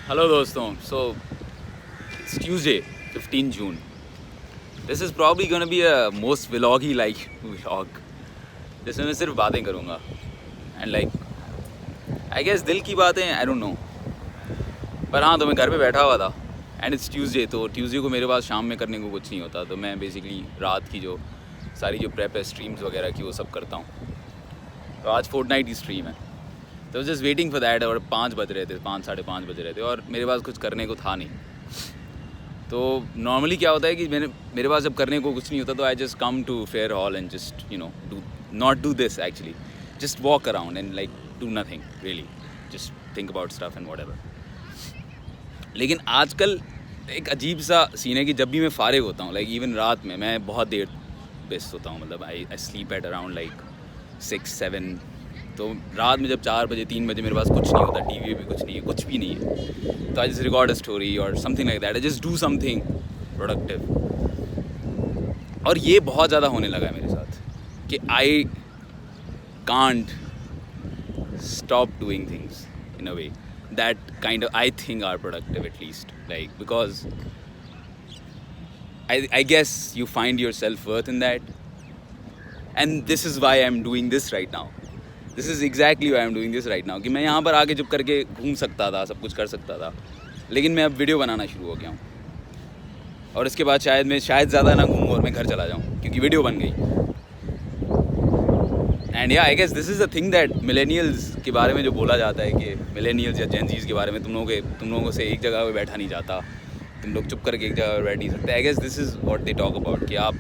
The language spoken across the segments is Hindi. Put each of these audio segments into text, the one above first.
हेलो दोस्तों. So it's Tuesday, 15 June. This is probably gonna be a most vloggy like vlog, जिसमें मैं सिर्फ बातें करूँगा and like I guess दिल की बातें I don't know. पर हाँ, तो मैं घर पे बैठा हुआ था and it's Tuesday. तो Tuesday को मेरे पास शाम में करने को कुछ नहीं होता, तो मैं basically रात की जो सारी जो प्रेप है स्ट्रीम्स वगैरह की वो सब करता हूँ. तो आज फोर्टनाइट की स्ट्रीम है, तो जस्ट वेटिंग फॉर दैट. और 5 बज रहे थे, 5 साढ़े 5 बज रहे थे और मेरे पास कुछ करने को था नहीं. तो नॉर्मली क्या होता है कि मेरे पास जब करने को कुछ नहीं होता तो I just come to fair hall and just do not do this actually, just walk around and like do nothing really, just think about stuff and whatever. लेकिन आजकल एक अजीब सा सीन है कि जब भी मैं फारिग होता हूँ, लाइक इवन रात में मैं बहुत देर बेस्ट होता हूँ. मतलब I sleep at around like 6-7. तो रात में जब 4 बजे 3 बजे मेरे पास कुछ नहीं होता, टीवी भी कुछ नहीं है, कुछ भी नहीं है, तो I just record a story और something like that. I just do something productive. और ये बहुत ज़्यादा होने लगा है मेरे साथ कि I can't stop doing things in a way that kind of I think are productive at least, like because I guess you find your self-worth in that, and this is why I'm doing this right now. This is exactly why I'm doing this right now. कि मैं यहाँ पर आके चुप करके घूम सकता था, सब कुछ कर सकता था, लेकिन मैं अब वीडियो बनाना शुरू हो गया हूँ. और इसके बाद शायद ज़्यादा ना घूमूँ और मैं घर चला जाऊँ क्योंकि वीडियो बन गई. And yeah I guess this is the thing that millennials के बारे में जो बोला जाता है कि मिलेनियल्स या जेनजीज़ के बारे में तुम लोगों से एक जगह पर बैठा नहीं जाता, तुम लोग चुप करके एक जगह पर बैठ नहीं सकते. I guess this is what they talk about कि आप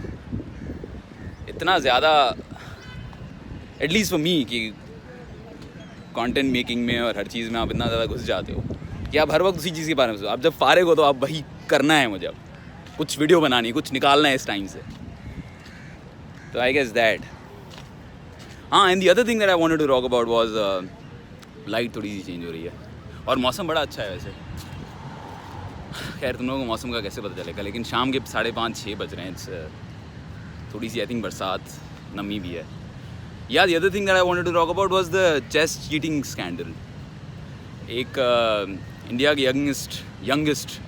इतना ज़्यादा, एटलीस्ट फॉर मी, कि कंटेंट मेकिंग में और हर चीज़ में आप इतना ज़्यादा घुस जाते हो कि आप हर वक्त उसी चीज़ के बारे में सोचो. आप जब फारिग हो तो आप वही करना है, मुझे अब कुछ वीडियो बनानी है, कुछ निकालना है इस टाइम से. तो आई गेस दैट. हाँ, and the other thing that I wanted to talk about was light थोड़ी सी चेंज हो रही है और मौसम बड़ा अच्छा है वैसे. खैर तुम लोगों को मौसम का कैसे पता चलेगा, लेकिन शाम के 5:30-6 बज रहे हैं. थोड़ी सी आई थिंक बरसात, नमी भी है. Yeah, the other thing that I wanted to talk about was the chess cheating scandal. एक इंडिया के यंगेस्ट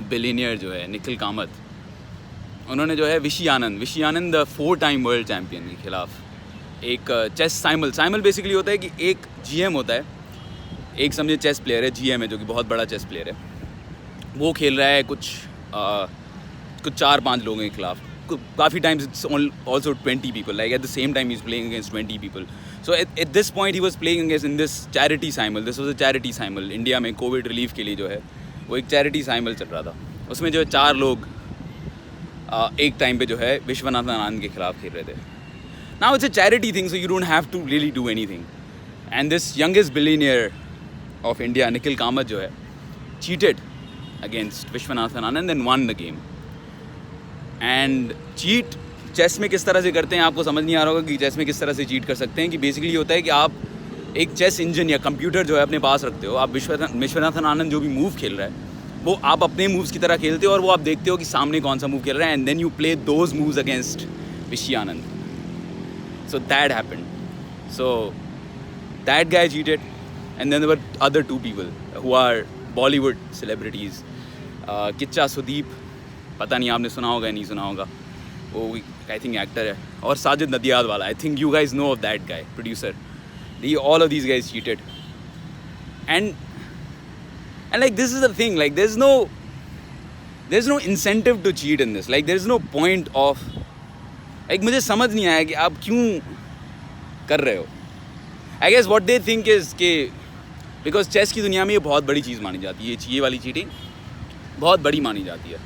बिलियनियर जो है निखिल कामत, उन्होंने जो है विशी आनंद द 4 टाइम वर्ल्ड चैम्पियन के खिलाफ एक चेस साइमल बेसिकली होता है कि एक जीएम होता है, एक समझे चेस प्लेयर है, जीएम है जो कि बहुत बड़ा चेस प्लेयर है, वो खेल रहा है कुछ 4-5 लोगों के खिलाफ. काफ़ी times it's also 20 people, like at the same time he's playing against 20 people. So at this point he was playing against in this charity simul. This was a charity simul. India में कोविड रिलीफ के लिए जो है वो एक चैरिटी साइमल चल रहा था. उसमें जो है 4 लोग एक टाइम पे जो है विश्वनाथन आनंद के खिलाफ खेल रहे थे. Now it's a charity thing, so you don't have to really do anything. And this youngest billionaire of India, Nikhil Kamath जो है, cheated against Viswanathan Anand and won the game. And cheat chess में किस तरह से करते हैं आपको समझ नहीं आ रहा होगा कि चेस में किस तरह से चीट कर सकते हैं. कि बेसिकली ये होता है कि आप एक चेस इंजन या कंप्यूटर जो है अपने पास रखते हो. आप विश्वनाथन आनंद जो भी मूव खेल रहा है वो आप अपने मूव्स की तरह खेलते हो और वो आप देखते हो कि सामने कौन सा मूव खेल रहा है, and then you play those moves against Vishy Anand. So that happened. So that guy cheated and then there were other 2 people who are Bollywood celebrities. Kichcha Sudeep, पता नहीं आपने सुना होगा नहीं सुना होगा, वो आई थिंक एक्टर है, और Sajid Nadiadwala. I think you guys know of that guy, producer. All of these guys cheated and like this is the thing, like there is no incentive to cheat in this. Like there is no point of, like मुझे समझ नहीं आया कि आप क्यों कर रहे हो. I guess what they think is के बिकॉज चेस की दुनिया में ये बहुत बड़ी चीज़ मानी जाती है, ये वाली चीटिंग बहुत बड़ी मानी जाती है.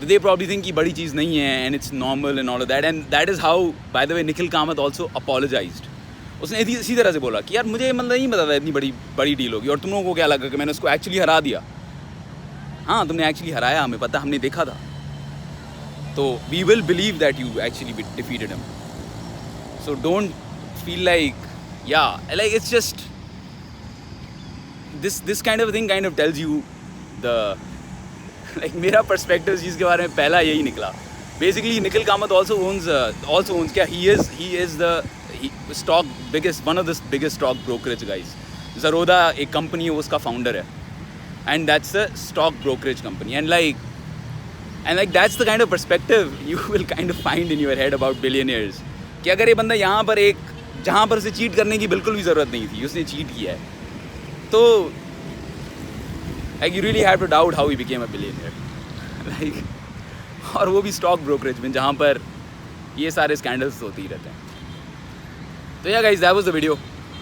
They probably think कि बड़ी चीज़ नहीं है and it's normal and all of that, and that is how, by the way, Nikhil Kamat also apologized. उसने इसी तरह से बोला कि यार मुझे मतलब नहीं पता था इतनी बड़ी डील होगी, और तुम लोगों को क्या लगा कि मैंने उसको एक्चुअली हरा दिया. हाँ, तुमने एक्चुअली हराया, हमें पता, हमने देखा था. तो we will believe that you actually defeated him. So don't feel like, yeah, like it's just this kind of thing kind of tells you the like मेरा पर्सपेक्टिव जिसके बारे में पहला यही निकला. Basically Nikhil Kamat also owns क्या, he is the stock biggest, one of the biggest stock brokerage guys. ज़रोदा एक कंपनी है, वो उसका फाउंडर है. and that's a stock brokerage company. And like that's the kind of perspective you will kind of find in your head about billionaires. कि अगर ये बंदा यहाँ पर एक जहाँ पर उसे चीट करने की बिल्कुल भी ज़रूरत नहीं थी, उसने चीट किया है, तो like you really have to doubt how he became a billionaire. like, और वो भी स्टॉक ब्रोकरेज में, जहाँ पर ये सारे स्कैंडल्स होते ही रहते हैं. तो yeah guys, that was the video.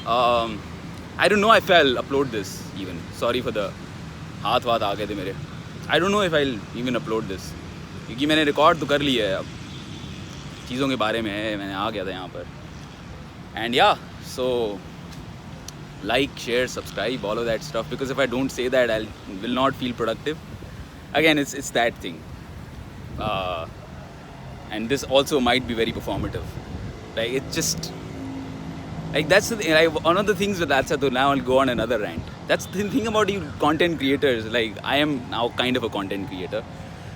I don't know if I'll upload this even. Sorry for the हाथ वाथ आ गए थे मेरे. I don't know if I'll even upload this, क्योंकि मैंने रिकॉर्ड तो कर लिया है, अब चीज़ों के बारे में है, मैंने आ गया था यहाँ पर. And yeah, so like, share, subscribe, all of that stuff, because if I don't say that, I will not feel productive. Again, it's that thing. And this also might be very performative. Like, it's just like, that's the thing. Like, one of the things with that, so now I'll go on another rant. That's the thing about you content creators. Like, I am now kind of a content creator.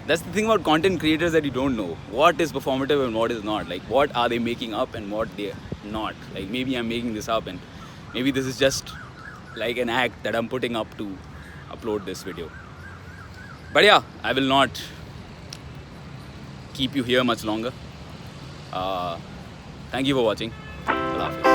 That's the thing about content creators, that you don't know what is performative and what is not. Like, what are they making up and what they're not. Like, maybe I'm making this up, and maybe this is just like an act that I'm putting up to upload this video. But yeah, I will not keep you here much longer. Thank you for watching. Allah Hafiz.